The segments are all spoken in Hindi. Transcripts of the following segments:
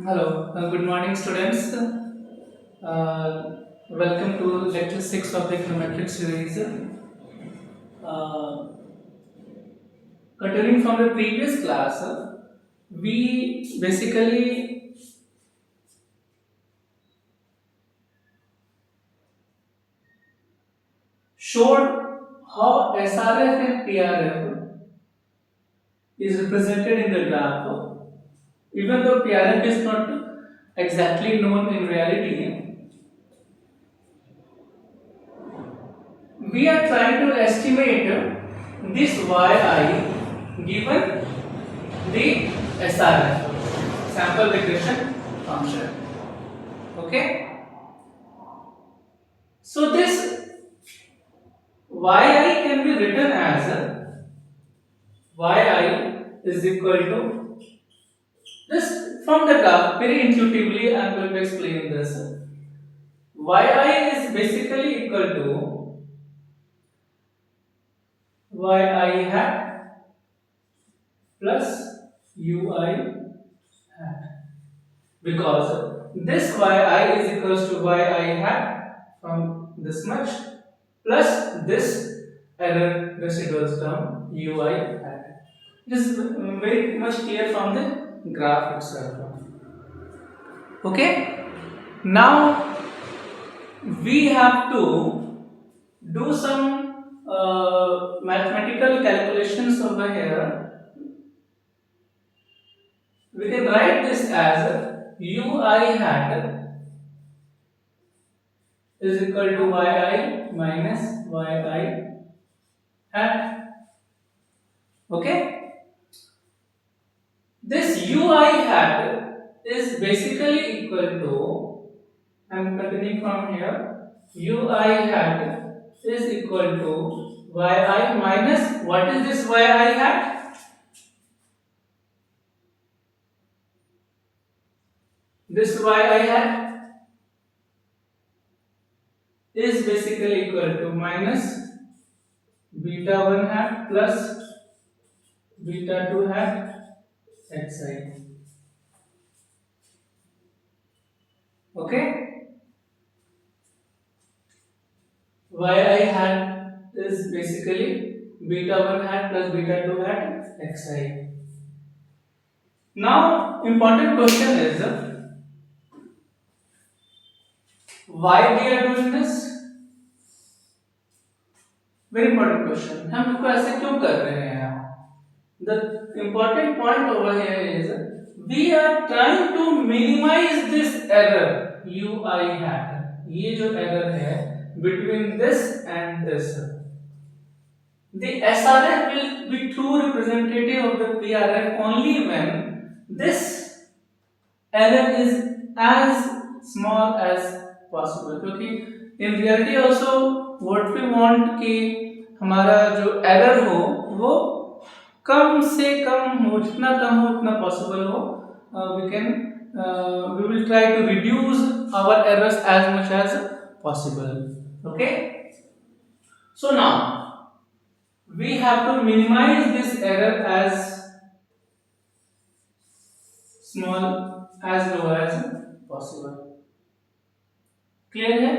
Hello, good morning, students. Welcome to lecture 6 of the econometric series. Uh, Continuing from the previous class, we basically showed how SRF and PRF is represented in the graph. Even though PRF is not exactly known in reality, we are trying to estimate this yi given the SRF, sample regression function. Okay, so this yi can be written as yi is equal to this from the graph. Very intuitively, I am going to explain this. Yi is basically equal to yi hat plus ui hat, because this yi is equals to yi hat from this much plus this error residual term ui hat. It is very much clear from the graph itself. Okay, now we have to do some mathematical calculations over here. We can write this as ui hat is equal to yi minus yi hat. Okay, this ui hat is basically equal to, I am continuing from here, ui hat is equal to yi minus, what is this yi hat? This yi hat is basically equal to minus beta 1 hat plus beta 2 hat xi. Okay, yi hat is basically beta 1 hat plus beta 2 hat xi. Now important question is why we are doing this. Very important question. हम इसको ऐसे क्यों कर रहे हैं? The important point over here is we are trying to minimize this error ui hat. ये जो error है between this and this. The SRF will be true representative of the PRF only when this error is as small as possible. क्योंकि in reality also what we want कि हमारा जो error हो वो कम से कम हो, जितना कम हो उतना पॉसिबल हो. We will try to reduce our errors as much as possible. Okay, so now we have to minimize this error as small, as low as possible. Clear है?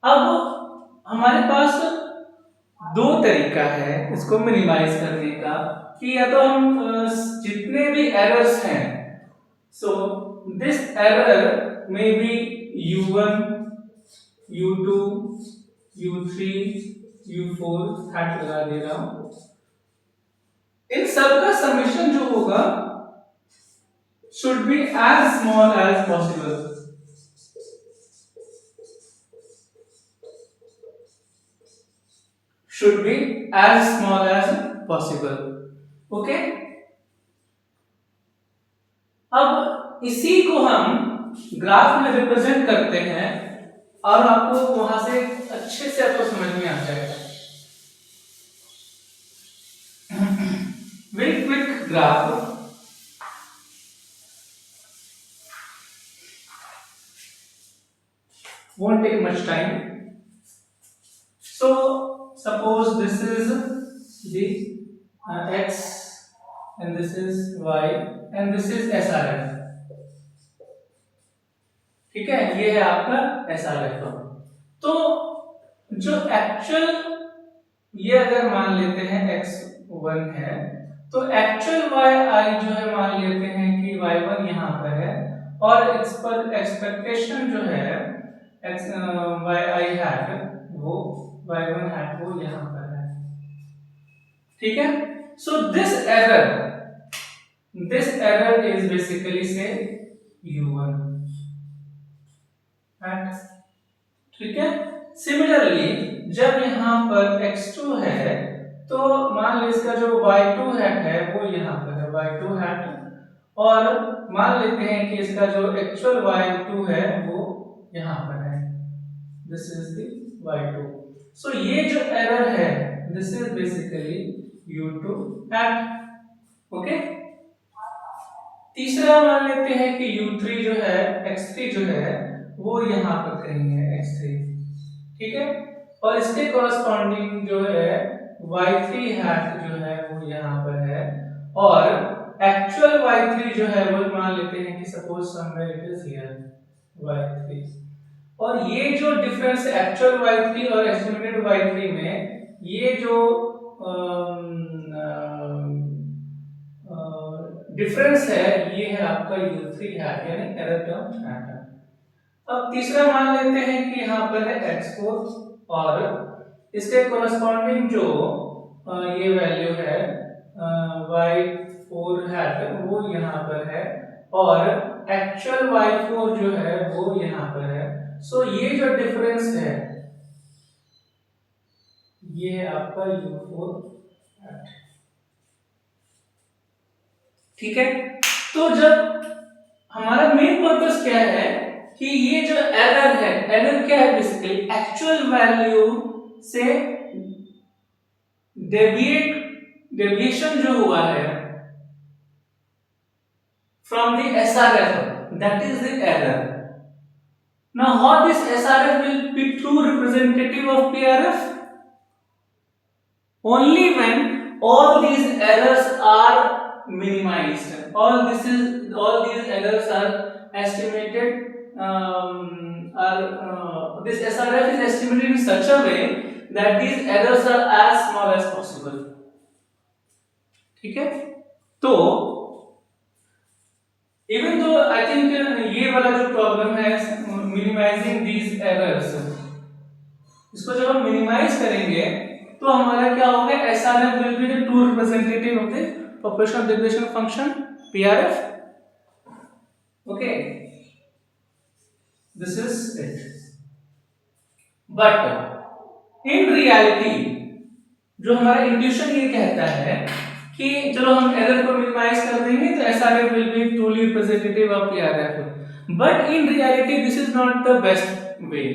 अब हमारे पास दो तरीका है इसको मिनिमाइज करने का कि या तो हम जितने भी एरर्स हैं, so this error may be u1 u2 u3 u4 hat लगा दे रहा हूं. इन सब का समेशन जो होगा should be as small as possible. Should be as small as possible. Okay, अब इसी को हम ग्राफ में रिप्रेजेंट करते हैं और आपको वहां से अच्छे से आपको समझ में आ जाएगा. Very quick graph. Won't take much time. So suppose this is the x and this is y and this is SRF. ठीक है, ये है आपका SRF। तो जो एक्चुअल, ये अगर मान लेते हैं x1 है, तो एक्चुअल yi जो है मान लेते हैं कि y1 यहाँ पर है, और इस पर एक्सपेक्टेशन जो है yi hat वो y1 hat वो यहाँ पर है। ठीक है, so this error is basically से u1 hat। ठीक है, सिमिलरली जब यहाँ पर x2 है, तो मान लो इसका जो y2 hat है वो यहाँ पर है y2 hat, और मान लेते हैं कि इसका जो एक्चुअल y2 है वो यहाँ पर है, दिस इज द y2। सो ये जो एरर है this is basically u2 hat। Okay, तीसरा मान लेते हैं कि u3 जो है, x3 जो है वो यहाँ पर कहीं है x3। ठीक है, और इसके कॉरस्पॉन्डिंग जो है y3 hat जो है वो यहाँ पर है, और एक्चुअल y3 जो है वो मान लेते हैं कि suppose somewhere it is here y3। और ये जो डिफरेंस है एक्चुअल y3 और एस्टिमेटेड y3 में, ये जो डिफरेंस है ये है आपका u3 hat यानी एरर टर्म hat। अब तीसरा मान लेते हैं कि यहाँ पर है x4, और इसके कॉरस्पॉन्डिंग जो ये वैल्यू है y4 hat वो यहाँ पर है, और एक्चुअल y4 जो है वो यहाँ पर है। सो ये जो डिफरेंस है ये है आपका u4 hat। ठीक है, तो जब हमारा मेन पर्पस क्या है कि ये जो एरर है, एरर क्या है बेसिकली एक्चुअल वैल्यू से डेविएशन जो हुआ है from the SRF, that is the error. Now how this SRF will be true representative of PRF? Only when all these errors are minimized, all these errors are estimated, this SRF is estimated in such a way that these errors are as small as possible। ठीक है, तो even though I think ये वाला जो प्रॉब्लम है minimizing these errors, इसको जब हम मिनिमाइज करेंगे तो हमारा क्या होगा, SRF will be the true representative of the proportional regression function PRF। okay, this is it। but in reality जो हमारा इंट्यूशन ये कहता है कि चलो हम एरर को मिनिमाइज कर देंगे तो SRF will be truly representative of PRF, but in reality this is not the best way।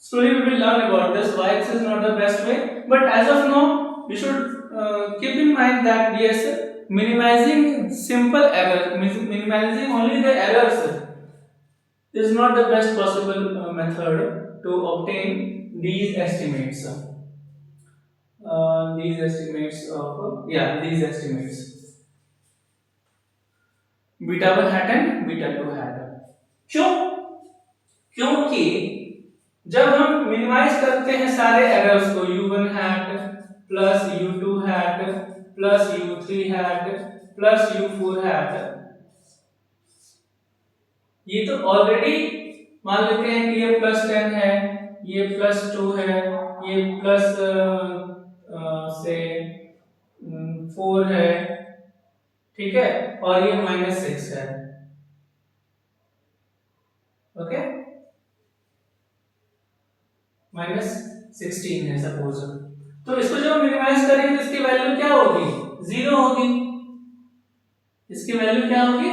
Slowly we will learn about this, why this is not the best way, but as of now we should keep in mind that yes, minimizing simple error, minimizing only the errors is not the best possible method to obtain these estimates, these estimates beta 1 hat and beta 2 hat। क्यों? क्योंकि जब हम मिनिमाइज करते हैं सारे एरर्स को u1 hat plus u2 hat plus u3 hat plus u4 hat, ये तो ऑलरेडी मान लेते हैं कि ये प्लस 10 है, ये प्लस 2 है, ये प्लस से 4 है, ठीक है, और ये माइनस 6 है। ओके, माइनस 16 है सपोज, तो इसको जब हम मिनिमाइज करेंगे तो इसकी वैल्यू क्या होगी, 0 होगी। इसकी वैल्यू क्या होगी,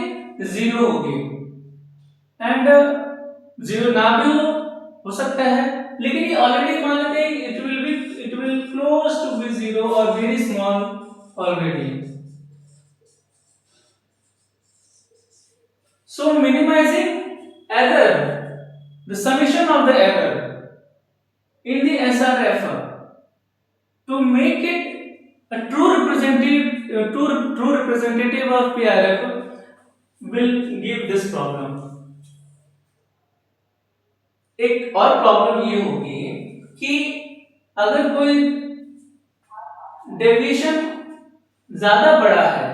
0 होगी। एंड 0 ना भी हो सकता है, लेकिन ये ऑलरेडी मान लेते हैं it will close to be 0 और very small already. So minimising error, the summation of the error in the SRF to make it A true representative of PRF will give this problem. एक और प्रॉब्लम ये होगी कि अगर कोई डेविएशन ज्यादा बड़ा है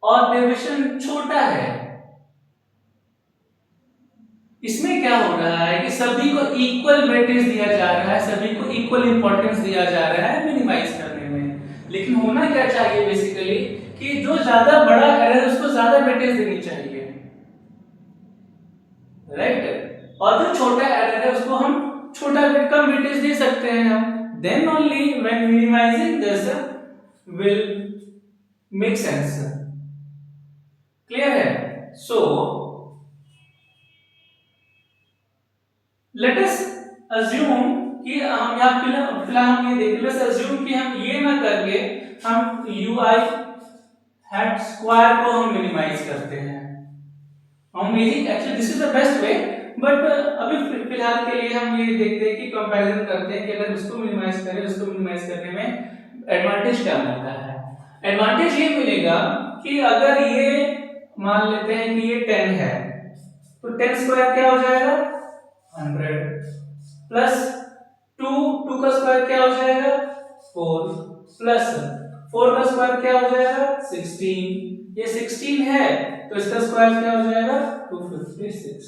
और डेविएशन छोटा है, इसमें क्या हो रहा है कि सभी को इक्वल वेटेज दिया जा रहा है, सभी को इक्वल इंपॉर्टेंस दिया जा रहा है मिनिमाइज करने में। लेकिन होना क्या चाहिए बेसिकली कि जो ज्यादा बड़ा एरर है उसको ज्यादा वेटेज देनी चाहिए, राइट? और जो छोटा एरर है उसको हम छोटा कम वेटेज दे सकते हैं हम। Then only when minimizing this will make sense. Clear है? सो लेट अस अज्यूम कि हम यहाँ फिलहाल हम ये देख लेट्स अज्यूम कि हम ये ना करके हम ui हैट स्क्वायर को हम मिनिमाइज करते हैं। हम actually this is the best way, but अभी फिलहाल के लिए हम ये देखते हैं कि कंपैरिजन करते हैं कि अगर उसको मिनिमाइज करें, उसको मिनिमाइज करने में एडवांटेज क्या मिलता है। एडवांटेज ये मिलेगा कि अगर ये मान लेते हैं कि ये 10 है तो 10 स्क्वायर क्या हो जाएगा 100 प्लस 2 का स्क्वायर क्या हो जाएगा 4 प्लस 4 का स्क्वायर क्या हो जाएगा 16। ये 16 है तो इसका स्क्वायर क्या हो जाएगा 256।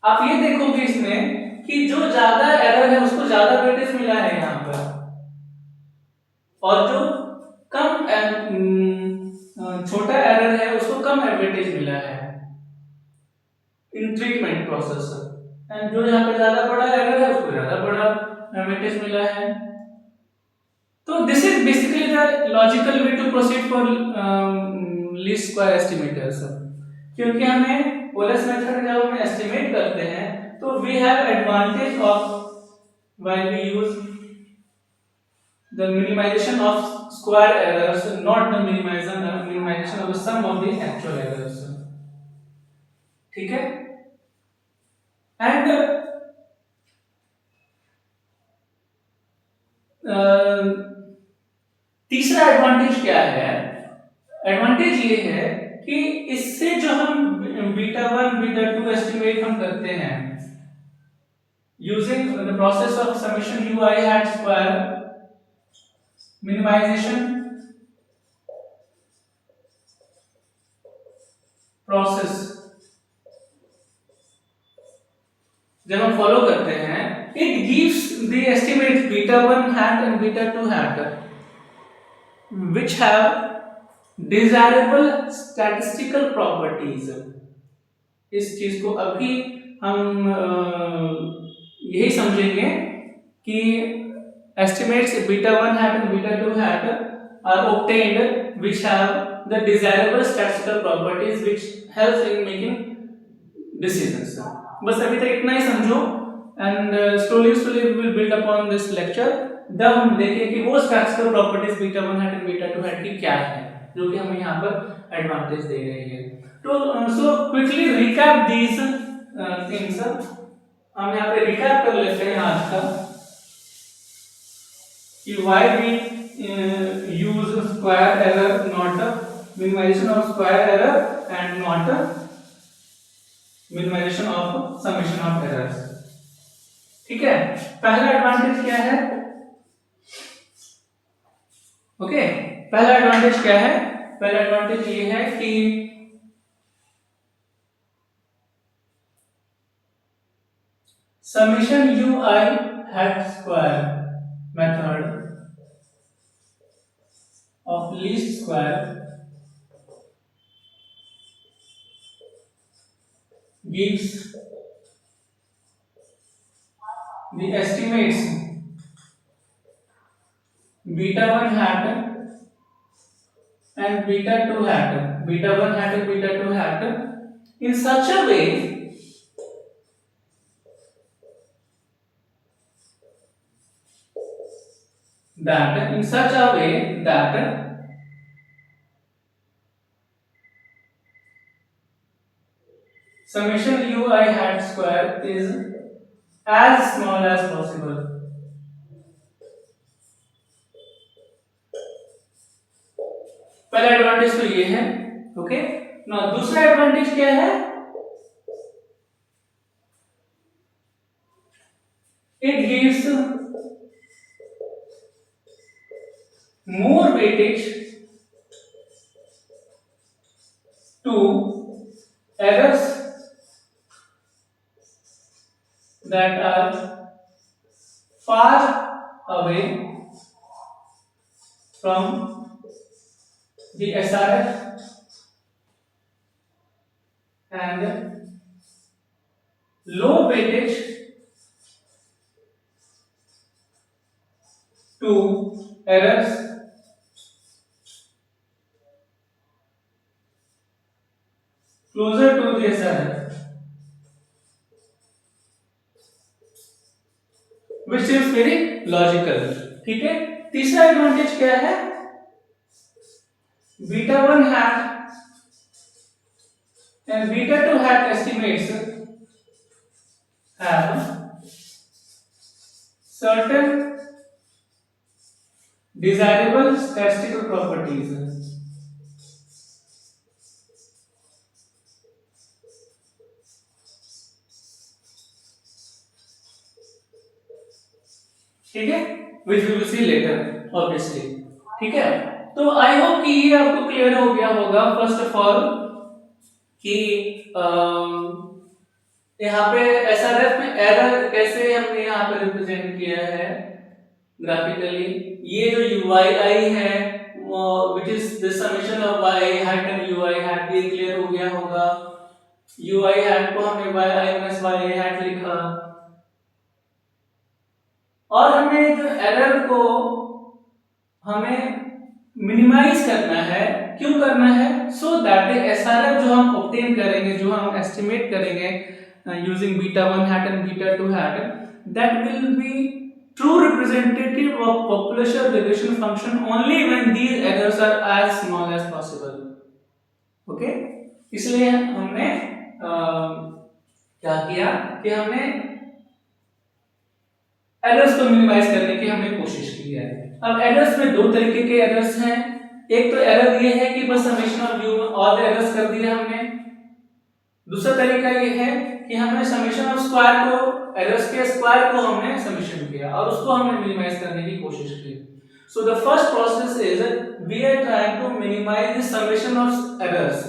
आप ये देखोगे इसमें कि जो ज्यादा एरर है उसको ज्यादा वेटेज मिला है यहाँ पर, और जो कम छोटा एरर है उसको कम वेटेज मिला है इन ट्रीटमेंट प्रोसेस। एंड जो यहाँ पे ज्यादा बड़ा एरर है उसको ज्यादा बड़ा वेटेज मिला है। तो this is basically the logical way to proceed for least square estimators. क्योंकि हमें पोलस मेथड जब हम एस्टिमेट करते हैं तो we have advantage of while we use the minimisation of square errors, not the minimisation of the sum of the actual errors. ठीक है? एंड तीसरा एडवांटेज क्या है? एडवांटेज ये है कि इससे जो हम बीटा 1 बीटा 2 एस्टिमेट हम करते हैं using the process of summation ui hat square minimisation process, जब हम फॉलो करते हैं it gives the estimate beta 1 hat and beta 2 hat which have desirable statistical properties। इस चीज को अभी हम यही समझेंगे कि estimates beta 1 hat and beta 2 hat are obtained which have the desirable statistical properties which helps in making decisions। बस अभी तक इतना ही समझो and slowly we will build upon this lecture। तब हम देखें कि वो structural properties beta 1 hat and beta 2 hat की क्या है जो कि हमें यहाँ पर एडवांटेज दे रही है। तो so quickly recap these things. हम यहाँ पे रिकैप कर लेते हैं आज का कि why we use square error not minimisation of square error and not minimisation of summation of errors. ठीक है? पहला एडवांटेज क्या है? ओके, पहला एडवांटेज क्या है? पहला एडवांटेज ये है कि summation ui hat square method of least square gives the estimates beta 1 hat and beta 2 hat, beta 1 hat and beta 2 hat in such a way that summation ui hat square is as small as possible। पहला एडवांटेज तो ये है। ओके, ना दूसरा एडवांटेज क्या है, it gives more weightage to errors that are far away from the SRF and low weightage to errors closer to the SRF, which seems very logical। ठीक है, तीसरा एडवांटेज क्या है, beta 1 hat and beta 2 hat estimates have certain desirable statistical properties। ठीक है, which we will see later obviously। ठीक है, तो आई होप कि ये आपको क्लियर हो गया होगा फर्स्ट ऑफ ऑल कि यहाँ पे एसआरएफ में एरर कैसे हमने यहाँ पे रिप्रेजेंट किया है ग्राफिकली। ये जो यूआई है which is the summation of y hat and u i hat, ये क्लियर हो गया होगा। यूआई हैट को हमने वाई माइनस वाई हैट लिखा, और हमें जो एरर को हमें मिनिमाइज करना है, क्यों करना है, सो दैट एसआरएफ जो हम ऑब्टेन करेंगे, जो हम एस्टिमेट करेंगे using beta 1 hat and beta 2 hat, that will be true representative of population regression function only when these errors are as small as possible. Okay, इसलिए हमने क्या किया कि हमने एरर्स को मिनिमाइज करने की हमने कोशिश की है। अब एरर्स में दो तरीके के एरर्स हैं, एक तो एरर ये है कि बस summation of you all the errors कर दिए हमने, दूसरा तरीका ये है कि हमने समेशन ऑफ स्क्वायर को, एरर्स के स्क्वायर को हमने समेशन किया और उसको हमने मिनिमाइज करने की कोशिश की। So the first process is we are trying to minimize the summation of errors,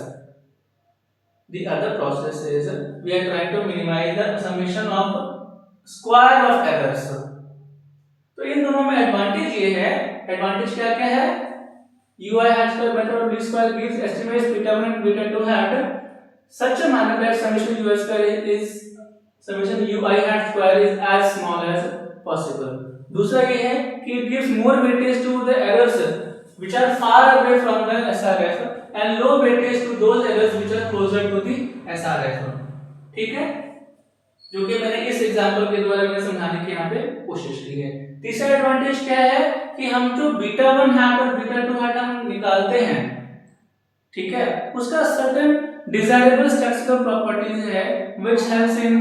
the other process is we are trying to minimize the summation of square of errors. तो इन दोनों में एडवांटेज ये है, एडवांटेज क्या क्या है, ui hat square method of least square gives estimates beta 1 and beta 2 hat such a manner that summation ui square is summation ui hat square is as small as possible। दूसरा ये है कि it gives more weightage to the errors which are far away from the SRF and low weightage to those errors which are closer to the SRF। ठीक है, जो कि मैंने इस एग्जांपल के द्वारा मैंने समझाने की यहाँ पे कोशिश की है। तीसरा एडवांटेज क्या है कि हम जो बीटा 1 हैट और बीटा 2 हैट हम निकालते हैं, ठीक है, उसका सर्टेन डिजायरेबल स्टैटिस्टिकल प्रॉपर्टीज है which helps in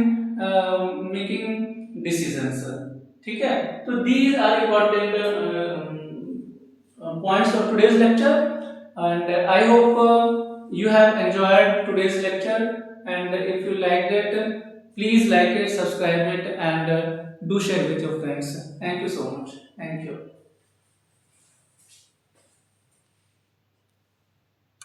making decisions. ठीक है, तो these are important points of today's lecture and I hope you have enjoyed today's lecture, and if you liked it, please like it, subscribe it, and do share with your friends। Thank you so much। Thank you।